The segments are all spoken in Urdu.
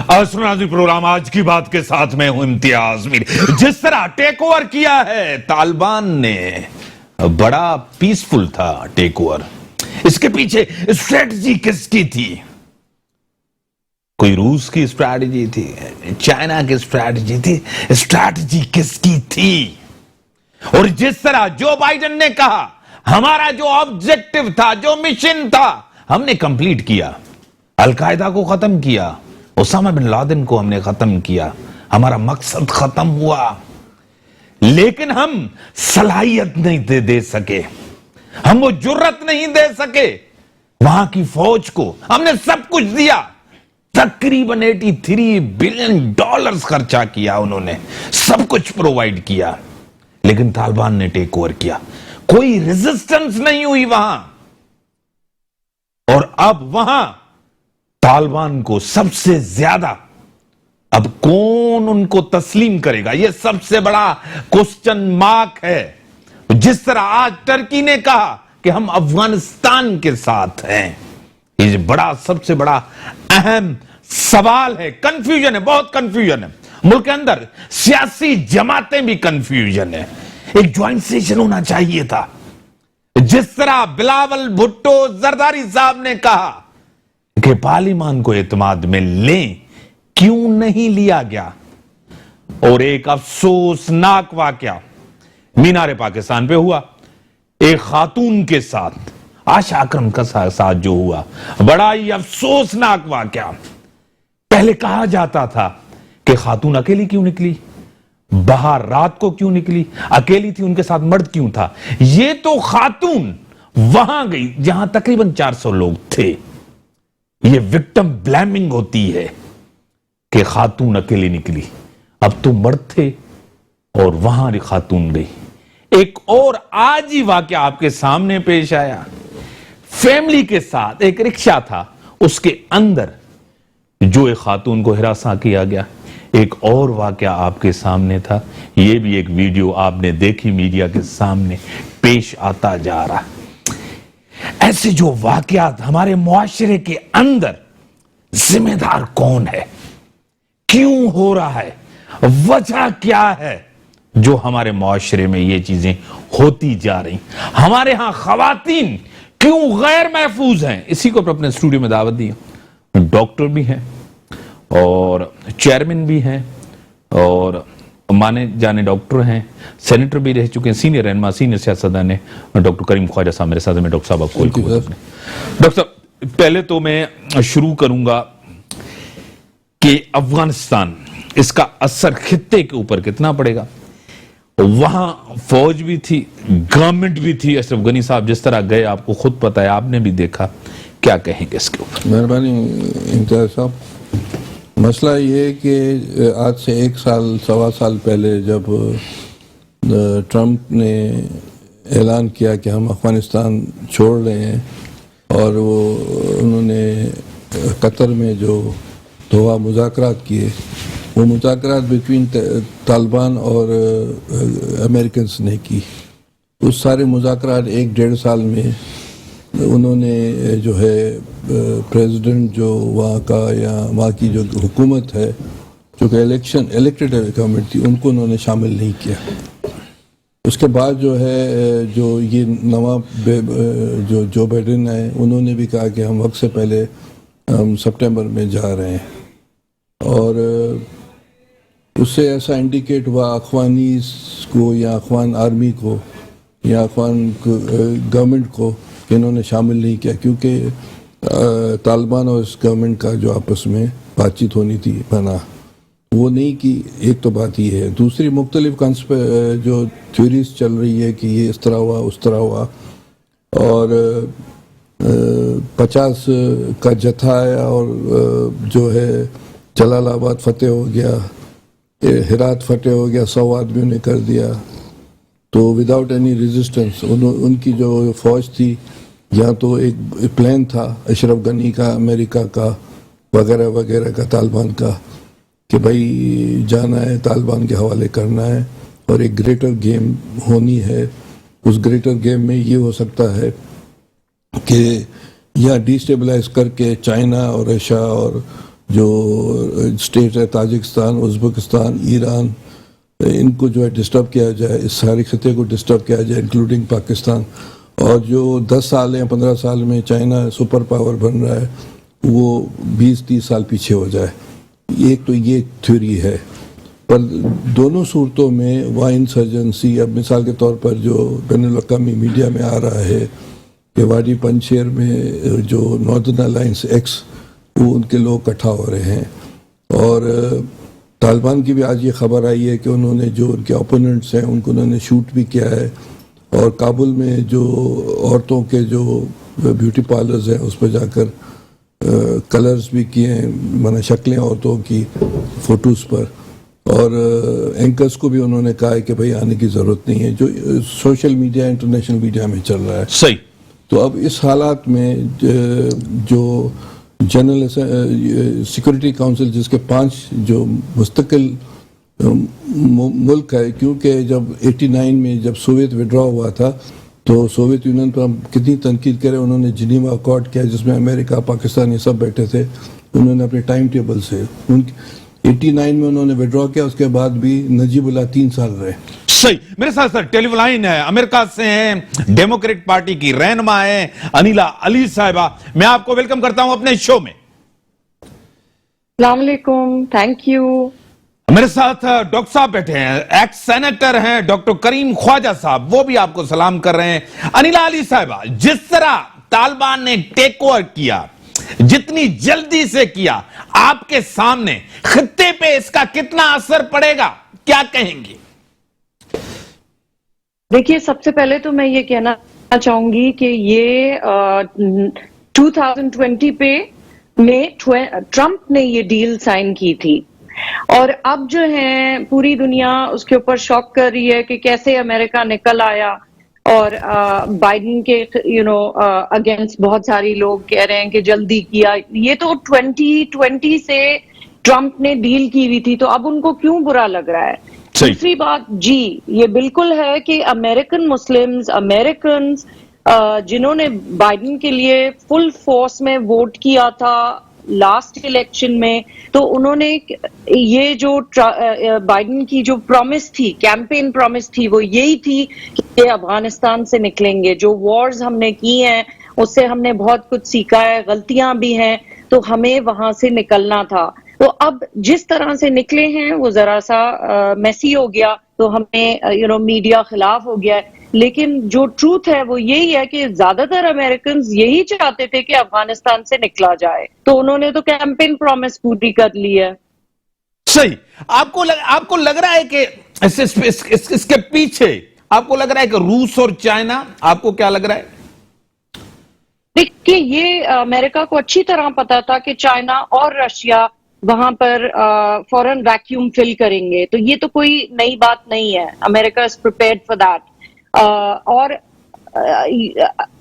ناظرین پروگرام آج کی بات کے ساتھ میں ہوں امتیاز میر. جس طرح ٹیک اوور کیا ہے طالبان نے, بڑا پیسفل تھا ٹیک اوور. اس کے پیچھے اسٹریٹجی کس کی تھی؟ کوئی روس کی اسٹریٹجی تھی, چائنا کی اسٹریٹجی تھی, اسٹریٹجی کس کی تھی؟ اور جس طرح جو بائیڈن نے کہا ہمارا جو آبجیکٹو تھا, جو مشن تھا, ہم نے کمپلیٹ کیا. القاعدہ کو ختم کیا, اسامہ بن لادن کو ہم نے ختم کیا, ہمارا مقصد ختم ہوا. لیکن ہم صلاحیت نہیں دے سکے, ہم وہ جرت نہیں دے سکے. وہاں کی فوج کو ہم نے سب کچھ دیا, تقریباً $83 بلین خرچہ کیا, انہوں نے سب کچھ پرووائیڈ کیا. لیکن طالبان نے ٹیک اوور کیا, کوئی ریزسٹنس نہیں ہوئی وہاں. اور اب وہاں طالبان کو سب سے زیادہ اب کون ان کو تسلیم کرے گا, یہ سب سے بڑا کوسچن مارک ہے. جس طرح آج ترکی نے کہا کہ ہم افغانستان کے ساتھ ہیں, یہ بڑا سب سے بڑا اہم سوال ہے. کنفیوژن ہے, بہت کنفیوژن ہے ملک کے اندر, سیاسی جماعتیں بھی کنفیوژن ہے. ایک جوائنٹ سیشن ہونا چاہیے تھا. جس طرح بلاول بھٹو زرداری صاحب نے کہا کہ پارلیمان کو اعتماد میں لیں, کیوں نہیں لیا گیا؟ اور ایک افسوسناک واقعہ مینار پاکستان پہ ہوا, ایک خاتون کے ساتھ, عائشہ اکرم کا ساتھ جو ہوا, بڑا ہی افسوسناک واقعہ. پہلے کہا جاتا تھا کہ خاتون اکیلی کیوں نکلی, باہر رات کو کیوں نکلی, اکیلی تھی, ان کے ساتھ مرد کیوں تھا؟ یہ تو خاتون وہاں گئی جہاں تقریباً 400 لوگ تھے. یہ وکٹم بلیمنگ ہوتی ہے کہ خاتون اکیلی نکلی, اب تو مرد تھے اور وہاں خاتون گئی. ایک اور آج ہی واقعہ آپ کے سامنے پیش آیا, فیملی کے ساتھ ایک رکشہ تھا, اس کے اندر جو ایک خاتون کو ہراساں کیا گیا. ایک اور واقعہ آپ کے سامنے تھا, یہ بھی ایک ویڈیو آپ نے دیکھی, میڈیا کے سامنے پیش آتا جا رہا. ایسے جو واقعات ہمارے معاشرے کے اندر, ذمہ دار کون ہے, کیوں ہو رہا ہے, وجہ کیا ہے جو ہمارے معاشرے میں یہ چیزیں ہوتی جا رہی. ہمارے ہاں خواتین کیوں غیر محفوظ ہیں؟ اسی کو اپنے اسٹوڈیو میں دعوت دی. ڈاکٹر بھی ہیں اور چیئرمین بھی ہیں اور مانے جانے ڈاکٹر ہیں, سینیٹر بھی رہ چکے ہیں, سینئر رہنما, سینئر سیاستدان ہیں. ڈاکٹر کریم خواجہ صاحب میرے ساتھ میں. ڈاکٹر صاحب آپ کو ڈاکٹر صاحب پہلے تو میں شروع کروں گا کہ افغانستان, اس کا اثر خطے کے اوپر کتنا پڑے گا؟ وہاں فوج بھی تھی, گورنمنٹ بھی تھی. اشرف غنی صاحب جس طرح گئے, آپ کو خود پتا ہے, آپ نے بھی دیکھا, کیا کہیں گے اس کے اوپر؟ مہربانی امتیاز صاحب. مسئلہ یہ ہے کہ آج سے 1 سال سوا سال پہلے جب ٹرمپ نے اعلان کیا کہ ہم افغانستان چھوڑ رہے ہیں, اور انہوں نے قطر میں جو دوحہ مذاکرات کیے, وہ مذاکرات بٹوین طالبان اور امریکنز نے کی. اس سارے مذاکرات 1-1.5 سال میں انہوں نے جو ہے پریزیڈنٹ جو وہاں کا یا وہاں کی جو حکومت ہے, جو کہ الیکٹڈ گورنمنٹ تھی, ان کو انہوں نے شامل نہیں کیا. اس کے بعد جو ہے جو یہ نواں جو بائیڈن ہے, انہوں نے بھی کہا کہ ہم وقت سے پہلے ہم سپٹمبر میں جا رہے ہیں. اور اس سے ایسا انڈیکیٹ ہوا افغانیز کو یا افغان آرمی کو یا افغان گورنمنٹ کو کہ انہوں نے شامل نہیں کیا, کیونکہ طالبان اور اس گورنمنٹ کا جو آپس میں بات چیت ہونی تھی بنا, وہ نہیں کی. ایک تو بات یہ ہے. دوسری مختلف جو تھیوریز چل رہی ہے کہ یہ اس طرح ہوا, اس طرح ہوا, اور 50 کا جتھا آیا اور جو ہے جلال آباد فتح ہو گیا, ہرات فتح ہو گیا, 100 آدمیوں نے کر دیا. تو وداؤٹ اینی ریزسٹنس ان کی جو فوج تھی, یا تو ایک پلان تھا اشرف غنی کا, امریکہ کا, وغیرہ وغیرہ کا, طالبان کا, کہ بھائی جانا ہے, طالبان کے حوالے کرنا ہے, اور ایک گریٹر گیم ہونی ہے. اس گریٹر گیم میں یہ ہو سکتا ہے کہ یا ڈی اسٹیبلائز کر کے چائنا اور رشیا اور جو اسٹیٹ ہے تاجکستان، ازبکستان، ایران، ان کو جو ہے ڈسٹرب کیا جائے، اس سارے خطے کو ڈسٹرب کیا جائے انکلوڈنگ پاکستان. اور جو 10 سال یا 15 سال میں چائنا سپر پاور بن رہا ہے وہ 20-30 سال پیچھے ہو جائے. ایک تو یہ تھیوری ہے. پر دونوں صورتوں میں وہاں انسرجنسی، اب مثال کے طور پر جو بین الاقوامی میڈیا میں آ رہا ہے کہ وادی پنجشیر میں جو ناردرن الائنس ایکس وہ ان کے لوگ اکٹھا ہو رہے ہیں. اور طالبان کی بھی آج یہ خبر آئی ہے کہ انہوں نے جو ان کے اپوننٹس ہیں ان کو انہوں نے شوٹ بھی کیا ہے. اور کابل میں جو عورتوں کے جو بیوٹی پارلرز ہیں اس پہ جا کر کلرز بھی کیے ہیں، مانا شکلیں عورتوں کی فوٹوز پر. اور اینکرز کو بھی انہوں نے کہا ہے کہ بھائی آنے کی ضرورت نہیں ہے، جو سوشل میڈیا انٹرنیشنل میڈیا میں چل رہا ہے. صحیح. تو اب اس حالات میں جو جنرل سیکورٹی کونسل جس کے 5 جو مستقل ملک ہے، کیونکہ جب 89 میں جب سوویت ودرا ہوا تھا تو سوویت یونین پر ہم کتنی تنقید کرے، انہوں نے جنیوا اکارڈ کیا جس میں امریکہ، پاکستان یہ سب بیٹھے تھے. انہوں نے اپنے ٹائم ٹیبل سے 89 میں انہوں نے ودرا کیا، اس کے بعد بھی نجیب اللہ 3 سال رہے. صحیح. میرے ساتھ سر ٹیلی لائن ہے، امریکہ سے ہیں، ڈیموکریٹ پارٹی کی رہنما ہیں انیلا علی صاحبہ. میں آپ کو ویلکم کرتا ہوں اپنے شو میں. السلام علیکم، تھینک یو. میرے ساتھ ڈاکٹر صاحب بیٹھے ہیں، ایکس سینیٹر ہیں ڈاکٹر کریم خواجہ صاحب، وہ بھی آپ کو سلام کر رہے ہیں. انیلا علی صاحبہ، جس طرح طالبان نے ٹیک اوور کیا، جتنی جلدی سے کیا، آپ کے سامنے خطے پہ اس کا کتنا اثر پڑے گا، کیا کہیں گی؟ دیکھیے، سب سے پہلے تو میں یہ کہنا چاہوں گی کہ یہ 2020 پہ میں ٹرمپ نے یہ ڈیل سائن کی تھی، اور اب جو ہے پوری دنیا اس کے اوپر شوق کر رہی ہے کہ کیسے امریکہ نکل آیا. اور بائیڈن کے اگینسٹ بہت ساری لوگ کہہ رہے ہیں کہ جلدی کیا. یہ تو 2020 سے ٹرمپ نے ڈیل کی ہوئی تھی، تو اب ان کو کیوں برا لگ رہا ہے؟ دوسری بات، جی یہ بالکل ہے کہ امریکن مسلمز، امریکنز جنہوں نے بائیڈن کے لیے فل فورس میں ووٹ کیا تھا لاسٹ الیکشن میں، تو انہوں نے یہ جو بائیڈن کی جو پرومس تھی، کیمپین پرومس تھی، وہ یہی تھی کہ افغانستان سے نکلیں گے. جو وارز ہم نے کی ہیں اس سے ہم نے بہت کچھ سیکھا ہے، غلطیاں بھی ہیں، تو ہمیں وہاں سے نکلنا تھا. تو اب جس طرح سے نکلے ہیں وہ ذرا سا میسی ہو گیا، تو ہمیں میڈیا خلاف ہو گیا ہے. لیکن جو ٹروتھ ہے وہ یہی ہے کہ زیادہ تر امریکنز یہی چاہتے تھے کہ افغانستان سے نکلا جائے، تو انہوں نے تو کیمپین پرومس پوری کر لی ہے. صحیح. آپ کو لگ رہا ہے کہ اس کے پیچھے آپ کو لگ رہا ہے کہ روس اور چائنا، آپ کو کیا لگ رہا ہے؟ دیکھیے، یہ امریکہ کو اچھی طرح پتا تھا کہ چائنا اور رشیا وہاں پر فوراً ویکیوم فل کریں گے، تو یہ تو کوئی نئی بات نہیں ہے. امریکہ از پریپیئرڈ فار دیٹ. اور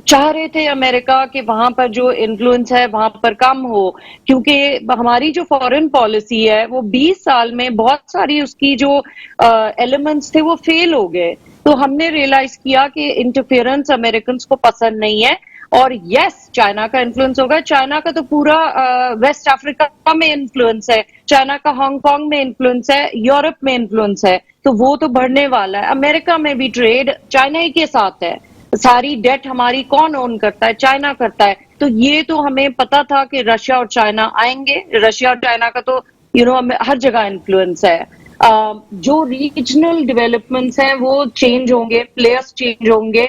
چاہ رہے تھے امریکہ کہ وہاں پر جو انفلوئنس ہے وہاں پر کم ہو، کیونکہ ہماری جو فورن پالیسی ہے وہ 20 سال میں بہت ساری اس کی جو ایلیمنٹس تھے وہ فیل ہو گئے. تو ہم نے ریئلائز کیا کہ انٹرفیئرنس امریکنس کو پسند نہیں ہے. اور یس، چائنا کا انفلوئنس ہوگا. چائنا کا تو پورا ویسٹ افریقہ میں انفلوئنس ہے، چائنا کا ہانگ کانگ میں انفلوئنس ہے، یورپ میں انفلوئنس ہے، تو وہ تو بڑھنے والا ہے. امریکہ میں بھی ٹریڈ چائنا ہی کے ساتھ ہے. ساری ڈیٹ ہماری کون اون کرتا ہے؟ چائنا کرتا ہے. تو یہ تو ہمیں پتا تھا کہ رشیا اور چائنا آئیں گے. رشیا اور چائنا کا تو ہر جگہ انفلوئنس ہے. جو ریجنل ڈیولپمنٹس ہیں وہ چینج ہوں گے، پلیئرز چینج ہوں گے.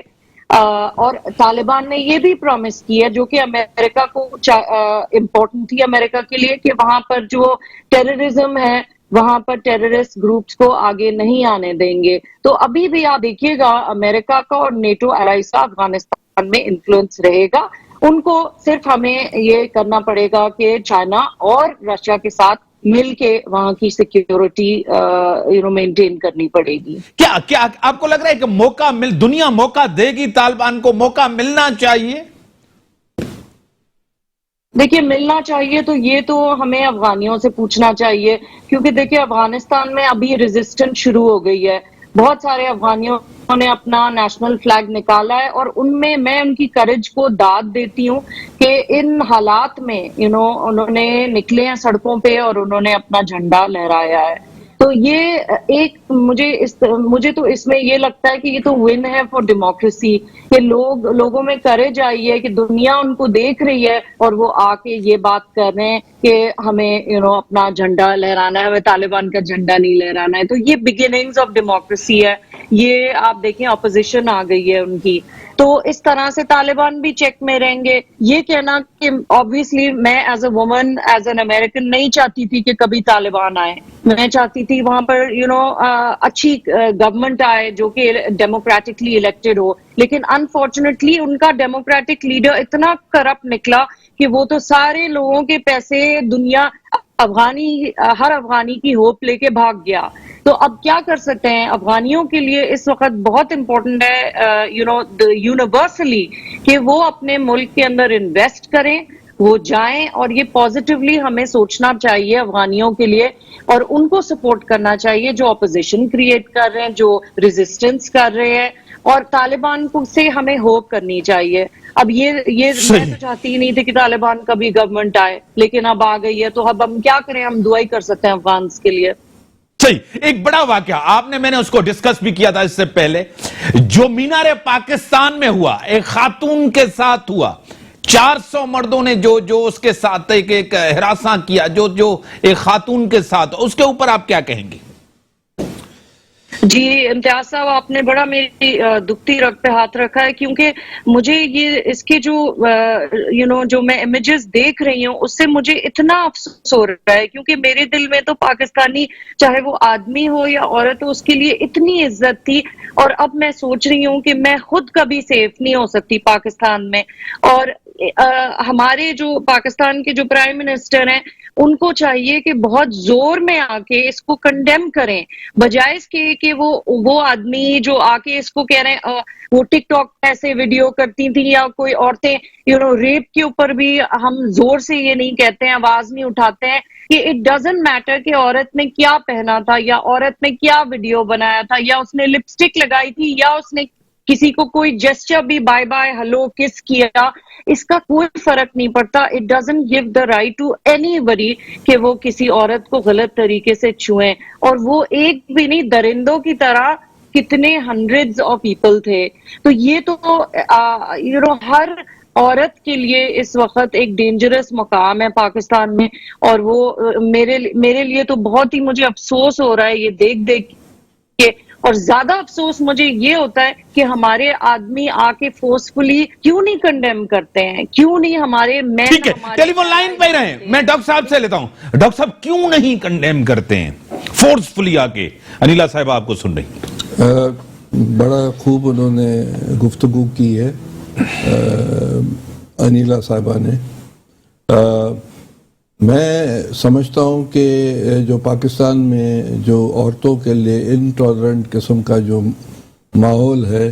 اور طالبان نے یہ بھی پرومس کی ہے جو کہ امریکہ کو امپورٹنٹ تھی امریکہ کے لیے، کہ وہاں پر جو ٹیررزم ہے وہاں پر ٹیررسٹ گروپس کو آگے نہیں آنے دیں گے. تو ابھی بھی آپ دیکھیے گا امریکہ کا اور نیٹو الائز کا افغانستان میں انفلوئنس رہے گا. ان کو صرف ہمیں یہ کرنا پڑے گا کہ چائنا اور رشیا کے ساتھ مل کے وہاں کی سیکیورٹی مینٹین کرنی پڑے گی. کیا آپ کو لگ رہا ہے کہ دنیا موقع دے گی؟ طالبان کو موقع ملنا چاہیے. دیکھیے، ملنا چاہیے تو یہ تو ہمیں افغانیوں سے پوچھنا چاہیے، کیونکہ دیکھیے افغانستان میں ابھی ریزسٹنس شروع ہو گئی ہے. بہت سارے افغانیوں نے اپنا نیشنل فلیگ نکالا ہے، اور ان میں ان کی کریج کو داد دیتی ہوں کہ ان حالات میں انہوں نے نکلے ہیں سڑکوں پہ اور انہوں نے اپنا جھنڈا لہرایا ہے. تو یہ ایک مجھے تو اس میں یہ لگتا ہے کہ یہ تو ون ہے فار ڈیموکریسی، کہ لوگوں میں کریج آئی ہے کہ دنیا ان کو دیکھ رہی ہے اور وہ آ کے یہ بات کر رہے ہیں کہ ہمیں اپنا جھنڈا لہرانا ہے، ہمیں طالبان کا جھنڈا نہیں لہرانا ہے. تو یہ بگننگز آف ڈیموکریسی ہے. یہ آپ دیکھیں اپوزیشن آ گئی ہے ان کی، تو اس طرح سے طالبان بھی چیک میں رہیں گے. یہ کہنا کہ obviously میں as a woman as an American نہیں چاہتی تھی کہ کبھی طالبان آئے. میں چاہتی تھی وہاں پر اچھی گورنمنٹ آئے جو کہ ڈیموکریٹکلی الیکٹڈ ہو، لیکن انفارچونیٹلی ان کا ڈیموکریٹک لیڈر اتنا کرپٹ نکلا کہ وہ تو سارے لوگوں کے پیسے دنیا ہر افغانی کی ہوپ لے کے بھاگ گیا. تو اب کیا کر سکتے ہیں؟ افغانیوں کے لیے اس وقت بہت امپورٹنٹ ہے یونیورسلی کہ وہ اپنے ملک کے اندر انویسٹ کریں، وہ جائیں، اور یہ پازیٹیولی ہمیں سوچنا چاہیے افغانیوں کے لیے، اور ان کو سپورٹ کرنا چاہیے جو اپوزیشن کریٹ کر رہے ہیں، جو ریزسٹنس کر رہے ہیں، اور طالبان کو سے ہمیں ہوپ کرنی چاہیے. اب یہ میں تو چاہتی ہی نہیں تھی کہ طالبان کبھی گورنمنٹ آئے، لیکن اب آ گئی ہے، تو اب ہم کیا کریں؟ ہم دعا ہی کر سکتے ہیں افغانس کے لیے. صحیح. ایک بڑا واقعہ میں نے اس کو ڈسکس بھی کیا تھا اس سے پہلے، جو مینار پاکستان میں ہوا، ایک خاتون کے ساتھ ہوا. 400 مردوں نے جو اس کے ساتھ ایک ہراساں کیا، جو ایک خاتون کے ساتھ، اس کے اوپر آپ کیا کہیں گے؟ جی امتیاز صاحب، آپ نے بڑا میری دکھتی رگ پہ ہاتھ رکھا ہے، کیونکہ مجھے یہ اس کے جو میں امیجز دیکھ رہی ہوں اس سے مجھے اتنا افسوس ہو رہا ہے، کیونکہ میرے دل میں تو پاکستانی چاہے وہ آدمی ہو یا عورت ہو اس کے لیے اتنی عزت تھی، اور اب میں سوچ رہی ہوں کہ میں خود کبھی سیف نہیں ہو سکتی پاکستان میں. اور ہمارے جو پاکستان کے جو پرائم منسٹر ہیں ان کو چاہیے کہ بہت زور میں آ کے اس کو کنڈیم کریں، بجائے اس کے کہ وہ آدمی جو آ کے اس کو کہہ رہے ہیں وہ ٹک ٹاک ایسے ویڈیو کرتی تھیں، یا کوئی عورتیں ریپ کے اوپر بھی ہم زور سے یہ نہیں کہتے ہیں، آواز نہیں اٹھاتے ہیں کہ اٹ ڈزنٹ میٹر کہ عورت نے کیا پہنا تھا، یا عورت نے کیا ویڈیو بنایا تھا، یا اس نے لپسٹک لگائی تھی، یا اس نے کسی کو کوئی جسچر بھی بائے بائے ہلو کس کیا، اس کا کوئی فرق نہیں پڑتا. It doesn't give the right to anybody کہ وہ کسی عورت کو غلط طریقے سے چھوئیں. اور وہ ایک بھی نہیں، درندوں کی طرح کتنے ہنڈریڈز آف پیپل تھے. تو یہ تو ہر عورت کے لیے اس وقت ایک ڈینجرس مقام ہے پاکستان میں، اور وہ میرے لیے تو بہت ہی مجھے افسوس ہو رہا ہے یہ دیکھ کے. اور زیادہ افسوس مجھے یہ ہوتا ہے کہ ہمارے آدمی آ کے فورسفلی کیوں نہیں کنڈیم کرتے ہیں، کیوں نہیں ہمارے مین. ٹھیک ہے، ٹیلی فون لائن پہ رہیں، میں ڈاکٹر صاحب سے لیتا ہوں. ڈاکٹر صاحب کیوں نہیں کنڈیم کرتے ہیں فورسفلی آ کے؟ انیلا صاحب آپ کو سن رہی. بڑا خوب انہوں نے گفتگو کی ہے انیلا صاحبہ نے. میں سمجھتا ہوں کہ جو پاکستان میں جو عورتوں کے لیے انٹالرنٹ قسم کا جو ماحول ہے،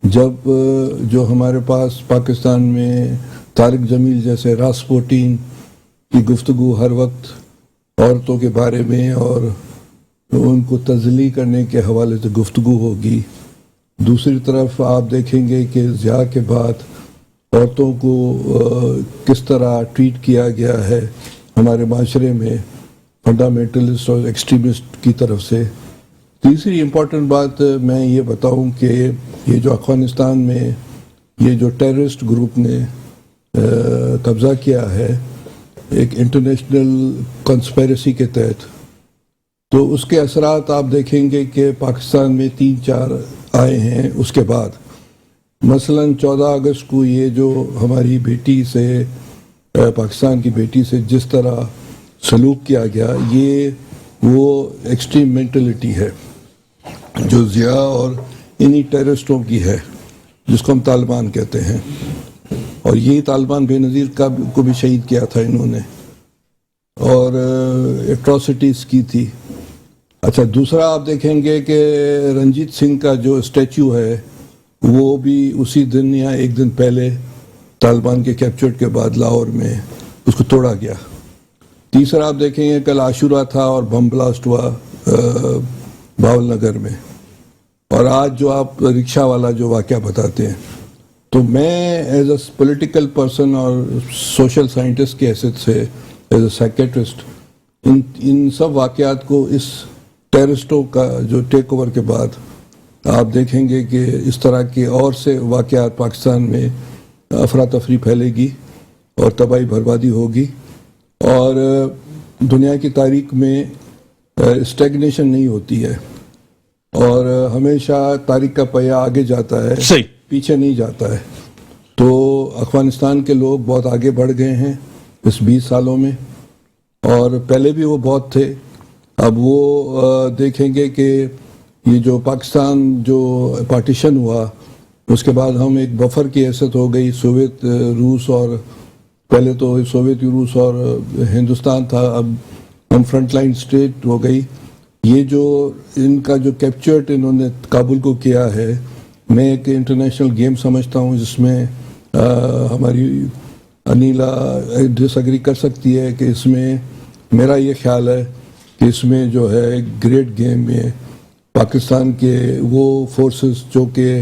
جب جو ہمارے پاس پاکستان میں طارق جمیل جیسے راسپوٹین کی گفتگو ہر وقت عورتوں کے بارے میں اور ان کو تذلیل کرنے کے حوالے سے گفتگو ہوگی، دوسری طرف آپ دیکھیں گے کہ ضیاء کے بعد عورتوں کو کس طرح ٹریٹ کیا گیا ہے ہمارے معاشرے میں فنڈامنٹلسٹ اور ایکسٹریمسٹ کی طرف سے. تیسری امپورٹنٹ بات میں یہ بتاؤں کہ یہ جو افغانستان میں یہ جو ٹیررسٹ گروپ نے قبضہ کیا ہے ایک انٹرنیشنل کنسپیرسی کے تحت، تو اس کے اثرات آپ دیکھیں گے کہ پاکستان میں 3-4 آئے ہیں اس کے بعد. مثلا 14 اگست کو یہ جو ہماری بیٹی سے پاکستان کی بیٹی سے جس طرح سلوک کیا گیا، یہ وہ ایکسٹریم مینٹلٹی ہے جو ضیاء اور انہی ٹیررسٹوں کی ہے جس کو ہم طالبان کہتے ہیں. اور یہی طالبان بے نظیر کو بھی شہید کیا تھا انہوں نے اور ایٹراسٹیز کی تھی. اچھا، دوسرا آپ دیکھیں گے کہ رنجیت سنگھ کا جو اسٹیچو ہے وہ بھی اسی دن یا ایک دن پہلے طالبان کے کیپچر کے بعد لاہور میں اس کو توڑا گیا. تیسرا آپ دیکھیں گے کل عاشورہ تھا اور بم بلاسٹ ہوا بھاول نگر میں، اور اور آج جو آپ رکشہ والا جو واقعہ بتاتے ہیں، تو میں ایز اے پولیٹیکل پرسن اور سوشل سائنٹسٹ کی حیثیت سے ایز اے سائیکیٹرسٹ ان سب واقعات کو اس ٹیررسٹوں کا جو ٹیک اوور کے بعد آپ دیکھیں گے کہ اس طرح کے اور سے واقعات پاکستان میں افراتفری پھیلے گی اور تباہی بربادی ہوگی، اور دنیا کی تاریخ میں اسٹیگنیشن نہیں ہوتی ہے، اور ہمیشہ تاریخ کا پہیہ آگے جاتا ہے، صحیح، پیچھے نہیں جاتا ہے۔ تو افغانستان کے لوگ بہت آگے بڑھ گئے ہیں اس 20 سالوں میں، اور پہلے بھی وہ بہت تھے۔ اب وہ دیکھیں گے کہ یہ جو پاکستان جو پارٹیشن ہوا، اس کے بعد ہم ایک بفر کی حیثیت ہو گئی، سوویت روس، اور پہلے تو سوویت روس اور ہندوستان تھا، اب ہم فرنٹ لائن اسٹیٹ ہو گئی۔ یہ جو ان کا جو کیپچرڈ انہوں نے کابل کو کیا ہے، میں ایک انٹرنیشنل گیم سمجھتا ہوں، جس میں ہماری انیلا ڈس ایگری کر سکتی ہے کہ اس میں میرا یہ خیال ہے کہ اس میں جو ہے ایک گریٹ گیم میں پاکستان کے وہ فورسز جو کہ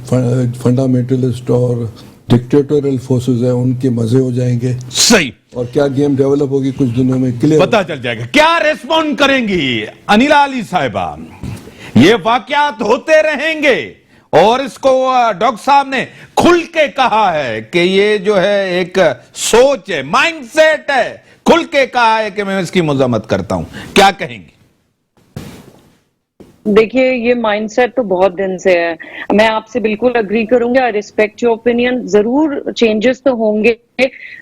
فنڈامنٹلسٹ اور ڈکٹیٹورل فورسز ہیں، ان کے مزے ہو جائیں گے۔ صحیح، اور کیا گیم ڈیولپ ہوگی کچھ دنوں میں کلیئر پتا چل جائے گا۔ کیا ریسپونڈ کریں گی انیلا علی صاحبہ؟ یہ واقعات ہوتے رہیں گے، اور اس کو ڈاکٹر صاحب نے کھل کے کہا ہے کہ یہ جو ہے ایک سوچ ہے، مائنڈ سیٹ ہے، کھل کے کہا ہے کہ میں اس کی مذمت کرتا ہوں۔ کیا کہیں گی؟ دیکھیے، یہ مائنڈ سیٹ تو بہت دن سے ہے، میں آپ سے بالکل اگری کروں گا، ریسپیکٹ یور اوپینین، ضرور چینجز تو ہوں گے،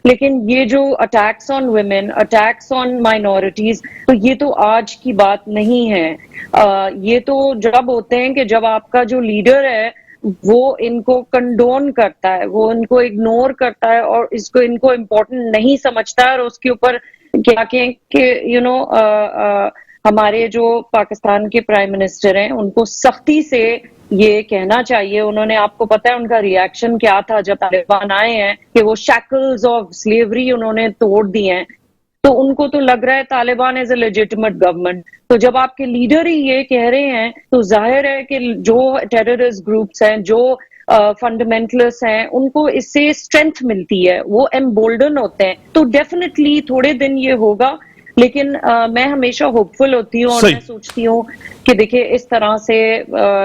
لیکن یہ جو attacks on women, attacks on minorities, تو یہ تو آج کی بات نہیں ہے۔ یہ تو جب ہوتے ہیں کہ جب آپ کا جو لیڈر ہے وہ ان کو کنڈون کرتا ہے، وہ ان کو اگنور کرتا ہے، اور ان کو امپورٹنٹ نہیں سمجھتا ہے، اور اس کے اوپر کیا کہیں کہ ہمارے جو پاکستان کے پرائم منسٹر ہیں ان کو سختی سے یہ کہنا چاہیے۔ انہوں نے، آپ کو پتا ہے ان کا ری ایکشن کیا تھا جب طالبان آئے ہیں، کہ وہ شیکلز آف سلیوری انہوں نے توڑ دی ہیں، تو ان کو تو لگ رہا ہے طالبان از اے لیجٹیمیٹ گورنمنٹ۔ تو جب آپ کے لیڈر ہی یہ کہہ رہے ہیں تو ظاہر ہے کہ جو ٹیررسٹ گروپس ہیں، جو فنڈامنٹلسٹ ہیں، ان کو اس سے اسٹرینتھ ملتی ہے، وہ ایمبولڈن ہوتے ہیں۔ تو ڈیفینیٹلی تھوڑے دن یہ ہوگا، لیکن میں ہمیشہ ہوپفل ہوتی ہوں، اور میں سوچتی ہوں کہ دیکھیں اس طرح سے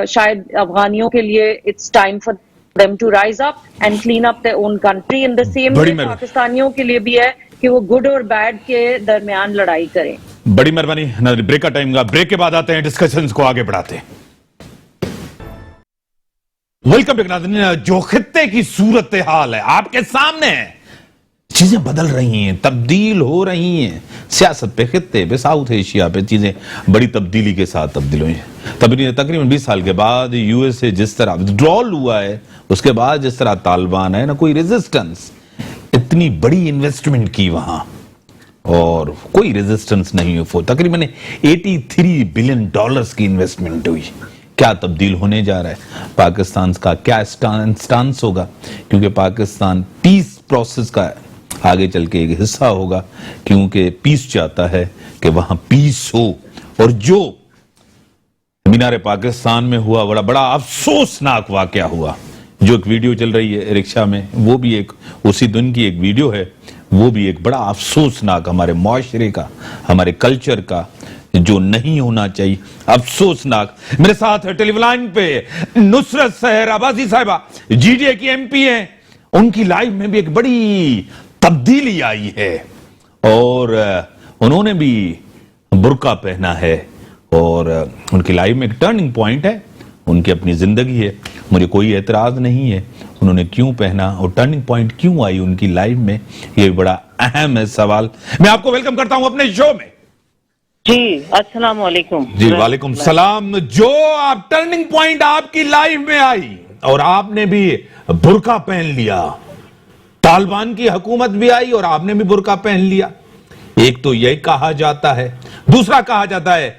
شاید افغانیوں کے لیے it's time for them to rise up and clean up their own country, in the same way پاکستانیوں کے لیے بھی ہے کہ وہ گڈ اور بیڈ کے درمیان لڑائی کریں۔ بڑی مہربانی ناظرین، بریک کا ٹائم گا، بریک کے بعد آتے ہیں، ڈسکشنز کو آگے بڑھاتے ہیں۔ ویلکم بیک ناظرین۔ جو خطے کی صورتحال ہے آپ کے سامنے ہے، چیزیں بدل رہی ہیں، تبدیل ہو رہی ہیں، سیاست پہ، خطے پہ، ساؤتھ ایشیا پہ چیزیں بڑی تبدیلی کے ساتھ تبدیل ہوئی ہیں۔ تقریباً 20 سال کے بعد یو ایس سے جس طرح ڈرال ہوا ہے، اس کے بعد جس طرح طالبان ہے، نہ کوئی ریزسٹنس، اتنی بڑی انویسٹمنٹ کی وہاں اور کوئی ریزسٹنس نہیں ہوئی، تقریباً $83 بلین کی انویسٹمنٹ ہوئی۔ کیا تبدیل ہونے جا رہا ہے؟ پاکستان کا کیا سٹانس ہوگا؟ کیونکہ پاکستان پیس پروسیس کا آگے چل کے ایک حصہ ہوگا، کیونکہ پیس چاہتا ہے کہ وہاں پیس ہو۔ اور جو مینار پاکستان میں ہوا، بڑا افسوسناک واقعہ ہوا، جو ایک ویڈیو چل رہی ہے رکشہ میں، وہ بھی ایک اسی دن کی ایک ویڈیو ہے، وہ بھی ایک بڑا افسوسناک ہمارے معاشرے کا، ہمارے کلچر کا، جو نہیں ہونا چاہیے، افسوسناک۔ میرے ساتھ ٹیلی لائن پہ نصرت سحر عباسی صاحبہ، جی ڈی اے کی ایم پی ہیں، ان کی لائف میں بھی ایک بڑی تبدیلی آئی ہے، اور انہوں نے بھی برقع پہنا ہے، اور ان کی لائف میں ایک ٹرننگ پوائنٹ ہے، ان کی اپنی زندگی ہے، مجھے کوئی اعتراض نہیں ہے انہوں نے کیوں پہنا اور ٹرننگ پوائنٹ کیوں آئی ان کی لائف میں، یہ بڑا اہم ہے سوال۔ میں آپ کو ویلکم کرتا ہوں اپنے شو میں۔ جی السلام علیکم۔ جی وعلیکم السلام۔ جو آپ ٹرننگ پوائنٹ آپ کی لائف میں آئی، اور آپ نے بھی برقع پہن لیا، طالبان کی حکومت بھی آئی اور آپ نے بھی برقع پہن لیا، ایک تو یہ کہا جاتا ہے، دوسرا کہا جاتا ہے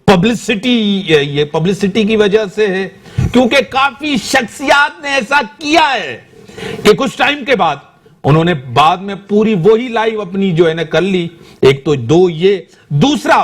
پبلسٹی، یہ پبلسٹی کی وجہ سے ہے، کیونکہ کافی شخصیات نے ایسا کیا ہے کہ کچھ ٹائم کے بعد انہوں نے بعد میں پوری وہی لائیو اپنی جو ہے نا کر لی۔ ایک تو دو یہ، دوسرا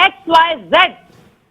XYZ,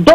2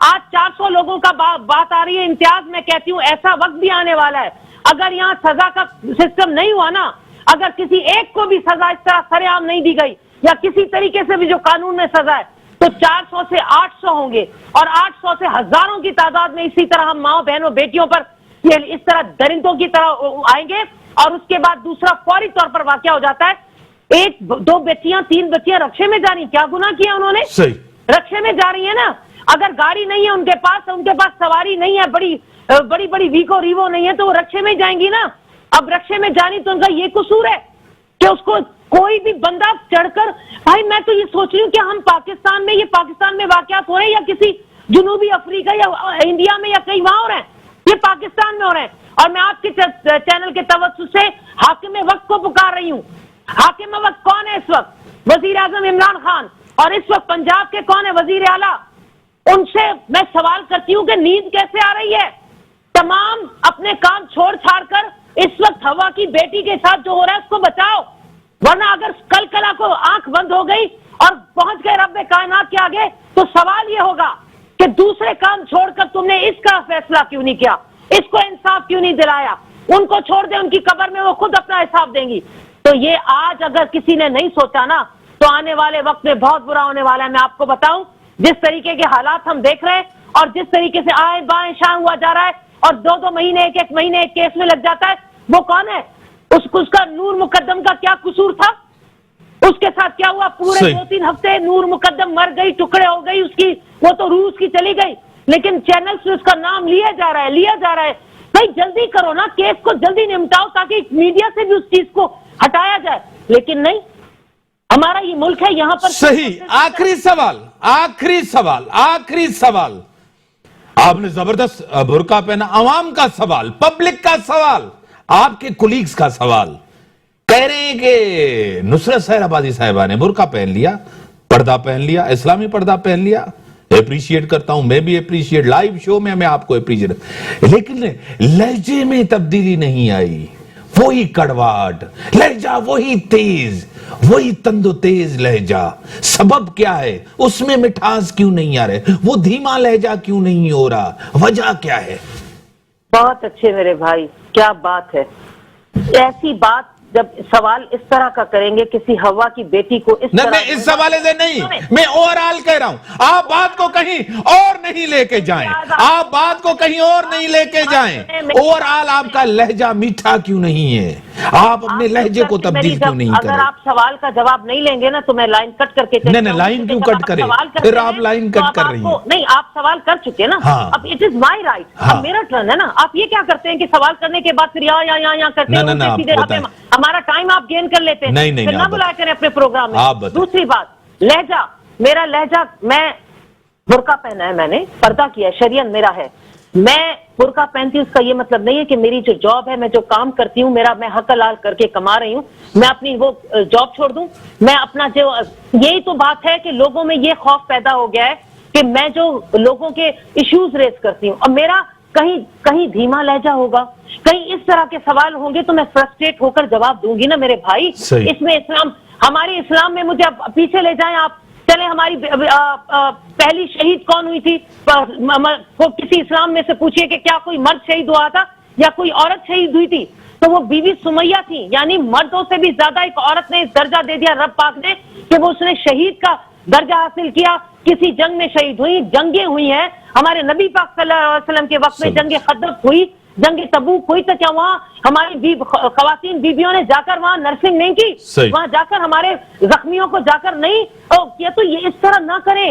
آج 400 لوگوں کا بات آ رہی ہے. امتیاز میں کہتی ہوں ایسا وقت بھی آنے والا ہے اگر یہاں سزا کا سسٹم نہیں ہوا نا, اگر کسی ایک کو بھی سزا اس طرح سرے عام نہیں دی گئی یا کسی طریقے سے بھی جو قانون میں سزا ہے, تو 400 سے 800 ہوں گے اور 800 سے ہزاروں کی تعداد میں اسی طرح ہم ماؤں بہنوں بیٹیوں پر یہ اس طرح درندوں کی طرح آئیں گے. اور اس کے بعد دوسرا فوری طور پر واقعہ ہو جاتا ہے 1 2 بچیاں 3 بچیاں رکشے میں جا رہی, کیا گناہ کیا انہوں نے؟ رکشے میں جا رہی ہیں نا, اگر گاڑی نہیں ہے ان کے پاس سواری نہیں ہے, بڑی ویکو ریوو نہیں ہے, تو وہ رکشے میں جائیں گی نا. اب رکشے میں جانی تو ان کا یہ قصور ہے کہ اس کو کوئی بھی بندہ چڑھ کر, بھائی میں تو یہ سوچ رہی ہوں کہ ہم پاکستان میں واقعات ہو رہے ہیں یا کسی جنوبی افریقہ یا انڈیا میں یا کہیں وہاں ہو رہے ہیں, یہ پاکستان میں ہو رہے ہیں. اور میں آپ کے چینل کے توسط سے حاکم وقت کو پکار رہی ہوں. حاکم وقت کون ہے اس وقت؟ وزیر اعظم عمران خان. اور اس وقت پنجاب کے کون ہے؟ وزیر اعلیٰ. ان سے میں سوال کرتی ہوں کہ نیند کیسے آ رہی ہے؟ تمام اپنے کام چھوڑ چھاڑ کر اس وقت ہوا کی بیٹی کے ساتھ جو ہو رہا ہے اس کو بچاؤ, ورنہ اگر کل کلا کو آنکھ بند ہو گئی اور پہنچ گئے رب کائنات کے آگے تو سوال یہ ہوگا کہ دوسرے کام چھوڑ کر تم نے اس کا فیصلہ کیوں نہیں کیا, اس کو انصاف کیوں نہیں دلایا. ان کو چھوڑ دیں, ان کی قبر میں وہ خود اپنا حساب دیں گی. تو یہ آج اگر کسی نے نہیں سوچا نا تو آنے والے وقت میں بہت برا ہونے والا ہے. میں آپ کو بتاؤں جس طریقے کے حالات ہم دیکھ رہے ہیں اور جس طریقے سے آئیں بائیں شاں ہوا جا رہا ہے اور 2 مہینے ایک مہینے ایک کیس میں لگ جاتا ہے, وہ کون ہے؟ اس کا نور مقدم کا کیا قصور تھا؟ اس کے ساتھ کیا ہوا؟ پورے 2-3 ہفتے نور مقدم مر گئی, ٹکڑے ہو گئی, اس کی وہ تو روح اس کی چلی گئی, لیکن چینلز میں اس کا نام لیا جا رہا ہے. بھائی جلدی کرو نا, کیس کو جلدی نمٹاؤ تاکہ میڈیا سے بھی اس چیز کو ہٹایا جائے. لیکن نہیں, ہمارا یہ ملک ہے یہاں پر. صحیح. آخری سوال آپ نے زبردست برقع پہنا, عوام کا سوال, پبلک کا سوال, آپ کے کولیگز کا سوال. کہہ رہے ہیں کہ نصرت سحر آبادی صاحبہ نے برقع پہن لیا, پردہ پہن لیا, اسلامی پردہ پہن لیا. اپریشیٹ کرتا ہوں, میں بھی اپریشیٹ, لائیو شو میں آپ کو اپریشیٹ, لیکن لہجے میں تبدیلی نہیں آئی. وہی کڑواہٹ لہجہ, وہی تیز, وہی تند و تیز لہجہ. سبب کیا ہے؟ اس میں مٹھاس کیوں نہیں آ رہے؟ وہ دھیما لہجہ کیوں نہیں ہو رہا؟ وجہ کیا ہے؟ بہت اچھے میرے بھائی, کیا بات ہے. ایسی بات جب سوال اس طرح کا کریں گے کسی ہوا کی بیٹی کو اس طرح, میں اس حوالے سے نہیں, میں اوورآل کہہ رہا ہوں. آپ بات کو کہیں اور نہیں لے کے جائیں, آپ بات کو کہیں اور نہیں لے کے جائیں. اوورآل آپ کا لہجہ میٹھا کیوں نہیں ہے؟ آپ اپنے لہجے کو تبدیل کیوں نہیں کریں؟ اگر آپ سوال کا جواب نہیں لیں گے نا تو میں لائن کٹ کر کے نہیں, لائن کیوں کٹ کریں؟ پھر آپ لائن کٹ کر رہی ہیں. نہیں, آپ سوال کر چکے نا, اب اٹ از مائی رائٹ, اب میرا ٹرن ہے نا. آپ یہ کیا کرتے ہیں کہ سوال کرنے کے بعد پھر یہاں کرتے ہیں, ہمارا ٹائم آپ گین کر لیتے ہیں, پھر نہ بلایا کریں اپنے پروگرام میں. دوسری بات, لہجہ, میرا لہجہ, میں برقع پہنا ہے, میں نے پردہ کیا ہے, شریعت میرا ہے, میں برقع پہنتی ہوں. اس کا یہ مطلب نہیں ہے کہ میری جو جاب ہے, میں جو کام کرتی ہوں, میں حق حلال کر کے کما رہی ہوں, میں اپنی وہ جاب چھوڑ دوں. میں اپنا جو, یہی تو بات ہے کہ لوگوں میں یہ خوف پیدا ہو گیا ہے کہ میں جو لوگوں کے ایشوز ریز کرتی ہوں, اور میرا کہیں دھیما لہجہ ہوگا, کہیں اس طرح کے سوال ہوں گے تو میں فرسٹریٹ ہو کر جواب دوں گی نا میرے بھائی. اس میں اسلام, ہماری اسلام میں, مجھے پیچھے لے جائیں آپ, چلے ہماری پہلی شہید کون ہوئی تھی؟ کسی اسلام میں سے پوچھئے کہ کیا کوئی مرد شہید ہوا تھا یا کوئی عورت شہید ہوئی تھی؟ تو وہ بیوی سمیہ تھی. یعنی مردوں سے بھی زیادہ ایک عورت نے درجہ دے دیا رب پاک نے کہ وہ اس نے شہید کا درجہ حاصل کیا. کسی جنگ میں شہید ہوئی, جنگیں ہوئی ہیں. ہمارے نبی پاک صلی اللہ علیہ وسلم کے وقت میں جنگ خندق ہوئی, جنگ تبوک ہوئی, تو کیا وہاں ہماری خواتین بیویوں نے جا کر وہاں نرسنگ نہیں کی؟ وہاں جا کر ہمارے زخمیوں کو جا کر نہیں کیا؟ تو یہ اس طرح نہ کریں.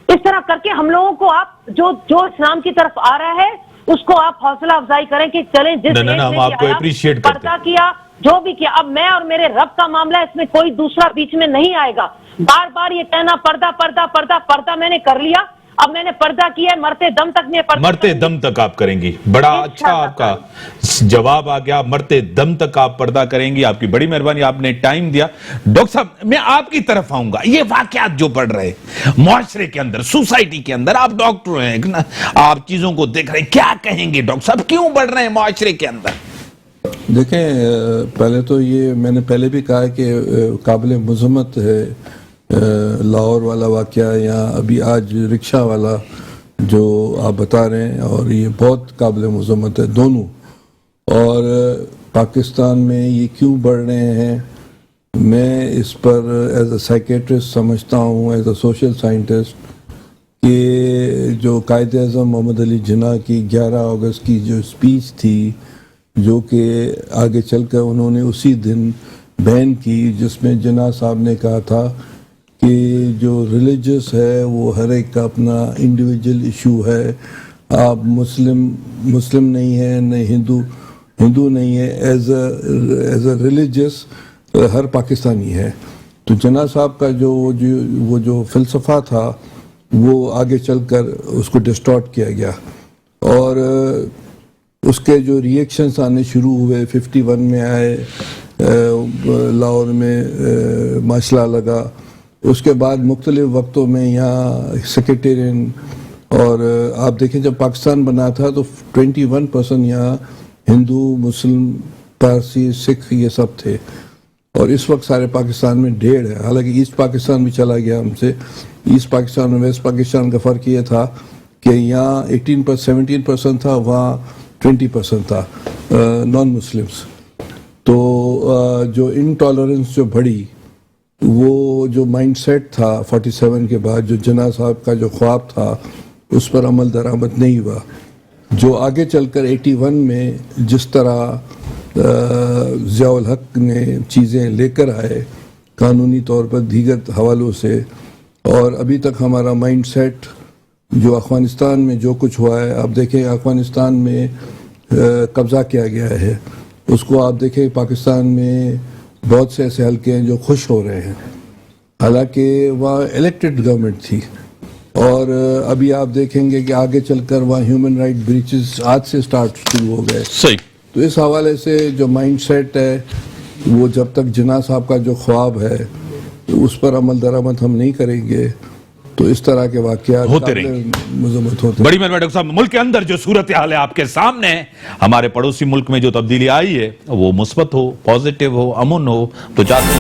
اس طرح کر کے ہم لوگوں کو آپ جو اسلام کی طرف آ رہا ہے اس کو آپ حوصلہ افزائی کریں کہ چلیں جس پردہ کیا, جو بھی کیا. اب میں اور میرے رب کا معاملہ, اس میں کوئی دوسرا بیچ میں نہیں آئے گا. بار بار یہ کہنا پردہ پردہ پردہ پردہ, میں نے کر لیا, اب میں نے پردہ کیا ہے, مرتے دم تک میں پردہ, مرتے دم تک آپ کریں گی. بڑا اچھا آپ کا جواب آ گیا, مرتے دم تک آپ پردہ کریں گی. آپ کی بڑی مہربانی, آپ نے ٹائم دیا. ڈاکٹر صاحب, میں آپ کی طرف آؤں گا. یہ واقعات جو پڑھ رہے معاشرے کے اندر, سوسائٹی کے اندر, آپ ڈاکٹر ہیں, آپ چیزوں کو دیکھ رہے ہیں, کیا کہیں گے ڈاکٹر صاحب, کیوں بڑھ رہے ہیں معاشرے کے اندر؟ دیکھیں, پہلے تو یہ میں نے پہلے بھی کہا کہ قابل مذمت ہے لاہور والا واقعہ, یا ابھی آج رکشہ والا جو آپ بتا رہے ہیں، اور یہ بہت قابل مذمت ہے دونوں. اور پاکستان میں یہ کیوں بڑھ رہے ہیں، میں اس پر ایز اے سائیکیٹرسٹ سمجھتا ہوں، ایز اے سوشل سائنٹسٹ، کہ جو قائد اعظم محمد علی جناح کی 11 اگست کی جو اسپیچ تھی، جو کہ آگے چل کر انہوں نے اسی دن بین کی، جس میں جناح صاحب نے کہا تھا کہ جو ریلیجس ہے وہ ہر ایک کا اپنا انڈیویجول ایشو ہے، آپ مسلم نہیں ہیں، نہ ہندو نہیں ہے، ایز اے ریلیجس ہر پاکستانی ہے. تو جناح صاحب کا وہ جو فلسفہ تھا وہ آگے چل کر اس کو ڈسٹارٹ کیا گیا، اور اس کے جو ریئیکشنز آنے شروع ہوئے، 51 میں آئے، لاہور میں معاشلہ لگا، اس کے بعد مختلف وقتوں میں یہاں سیکریٹیرین، اور آپ دیکھیں جب پاکستان بنا تھا تو 21% یہاں ہندو، مسلم، پارسی، سکھ یہ سب تھے، اور اس وقت سارے پاکستان میں 1.5 ہے. حالانکہ ایسٹ پاکستان بھی چلا گیا ہم سے. ایسٹ پاکستان اور ویسٹ پاکستان کا فرق یہ تھا کہ یہاں 17% تھا، وہاں 20% تھا نان مسلمس. تو جو انٹالرنس جو بڑھی، وہ جو مائنڈ سیٹ تھا 47 کے بعد، جو جناح صاحب کا جو خواب تھا، اس پر عمل درآمد نہیں ہوا. جو آگے چل کر 81 میں جس طرح ضیاء الحق نے چیزیں لے کر آئے قانونی طور پر دیگر حوالوں سے، اور ابھی تک ہمارا مائنڈ سیٹ جو افغانستان میں جو کچھ ہوا ہے، آپ دیکھیں افغانستان میں قبضہ کیا گیا ہے، اس کو آپ دیکھیں پاکستان میں بہت سے ایسے حلقے ہیں جو خوش ہو رہے ہیں، حالانکہ وہاں الیکٹڈ گورنمنٹ تھی. اور ابھی آپ دیکھیں گے کہ آگے چل کر وہاں ہیومن رائٹ بریچز آج سے سٹارٹ شروع ہو گئے. صحیح. تو اس حوالے سے جو مائنڈ سیٹ ہے، وہ جب تک جناح صاحب کا جو خواب ہے اس پر عمل درآمد ہم نہیں کریں گے تو اس طرح کے واقعات ہوتے رہیں گے. مذمت ہوتے. بڑی مہربانی ڈاکٹر صاحب. ملک کے اندر جو صورتحال ہے آپ کے سامنے ہے، ہمارے پڑوسی ملک میں جو تبدیلی آئی ہے وہ مثبت ہو، پازیٹیو ہو، امن ہو، تو